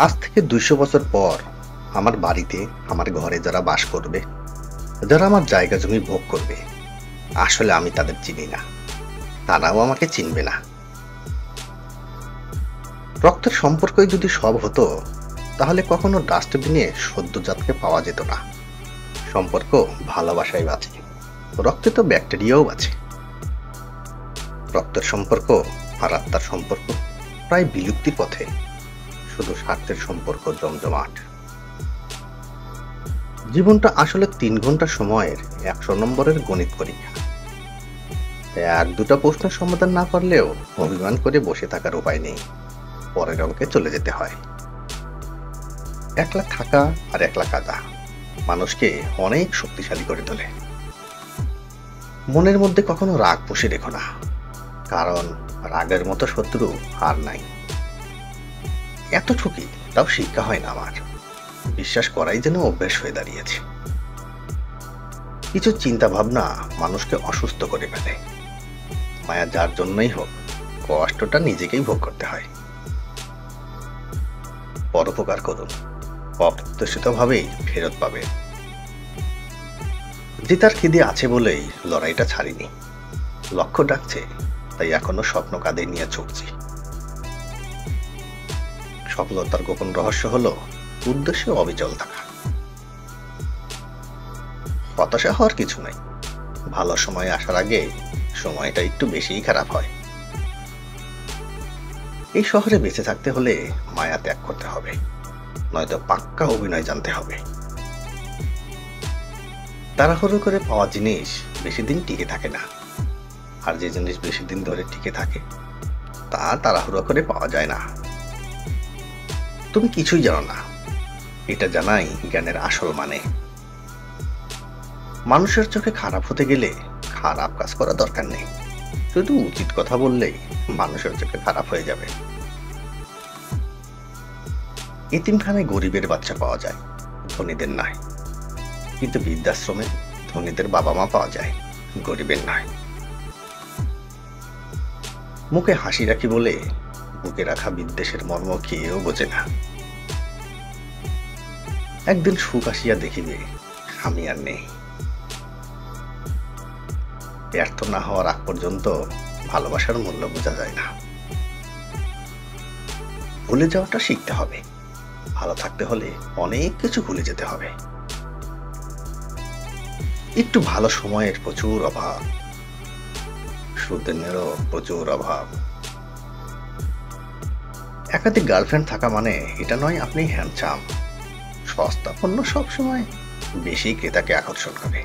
আজ থেকে ২০০ বছর পর আমার বাড়িতে, আমার ঘরে যারা বাস করবে, যারা আমার জায়গা জমি ভোগ করবে, আসলে আমি তাদের চিনি না। তারাও আমাকে চিনবে না। রক্তের সম্পর্কই যদি সব হতো, তাহলে কখনো ডাস্টবিনে সদ্যজাতকে পাওয়া যেত না। সম্পর্ক ভালোবাসায় বাঁচে, রক্তে তো ব্যাকটেরিয়াও বাঁচে। রক্তের সম্পর্ক আর আত্মার সম্পর্ক প্রায় বিলুপ্তির পথে, শুধু স্বার্থের সম্পর্ক জমজমাট। জীবনটা আসলে ৩ ঘন্টা সময়ের ১০০ নম্বরের গণিত পরীক্ষা। এক দুটা প্রশ্নের সমাধান না পারলেও অভিমান করে বসে থাকার উপায় নেই, পরের অঙ্কে চলে যেতে হয়। একলা থাকা আর একলা কাঁদা মানুষকে অনেক শক্তিশালী করে তোলে। মনের মধ্যে কখনো রাগ পুষে রেখো না, কারণ রাগের মতো শত্রু আর নাই। এত ঠকি তাও শিক্ষা হয় না আমার, বিশ্বাস করাই যেন অভ্যেস হয়ে দাঁড়িয়েছে। কিছু চিন্তা ভাবনা মানুষকে অসুস্থ করে ফেলে। মায়া যার জন্যই হোক, কষ্টটা নিজেকেই ভোগ করতে হয়। পরোপকার করুন, অপ্রত্যাশিত ভাবেই ফেরত পাবে। জেতার খিদে আছে বলেই লড়াইটা ছাড়িনি। লক্ষ্য ডাকছে, তাই এখনো স্বপ্ন কাঁধে নিয়ে চলছি। সফলতার গোপন রহস্য হলো উদ্দেশ্যে অবিচল থাকা। হতাশা হওয়ার কিছু নাই, ভালো সময় আসার আগে সময়টা একটু বেশিই খারাপ হয়। এই শহরে বেঁচে থাকতে হলে মায়া ত্যাগ করতে হবে, নয়তো পাক্কা অভিনয় জানতে হবে। তাড়াহুড়ো করে পাওয়া জিনিস বেশি দিন টিকে থাকে না, আর যে জিনিস বেশি দিন ধরে টিকে থাকে তা তাড়াহুড়ো করে পাওয়া যায় না। তুমি কিছুই জানো না, এটা জানাই জ্ঞানের আসল মানে। মানুষের চোখে খারাপ হতে গেলে খারাপ কাজ করা দরকার নেই, শুধু উচিত কথা বললেই মানুষের চোখে খারাপ হয়ে যাবে। এতিমখানায় গরিবের বাচ্চা পাওয়া যায়, ধনীদের নয়। কিন্তু বৃদ্ধাশ্রমে ধনীদের বাবা মা পাওয়া যায়, গরিবের নয়। মুখে হাসি রাখি বলে বুকে রাখা বিদ্বেষের মর্ম খেয়েও বোঝে না। একদিন সুখ আসিয়া দেখিবে স্বামী আর নেই। ব্যর্থ না হওয়ার আগ পর্যন্ত ভালোবাসার মূল্য বোঝা যায় না। ভুলে যাওয়াটা শিখতে হবে, ভালো থাকতে হলে অনেক কিছু ভুলে যেতে হবে। একটু ভালো সময়ের প্রচুর অভাব, সুদিনেরও প্রচুর অভাব। একাধিক গার্লফ্রেন্ড থাকা মানে এটা নয় আপনি হ্যান্ডসাম। সস্তা পণ্য সবসময় বেশি ক্রেতাকে আকর্ষণ করে।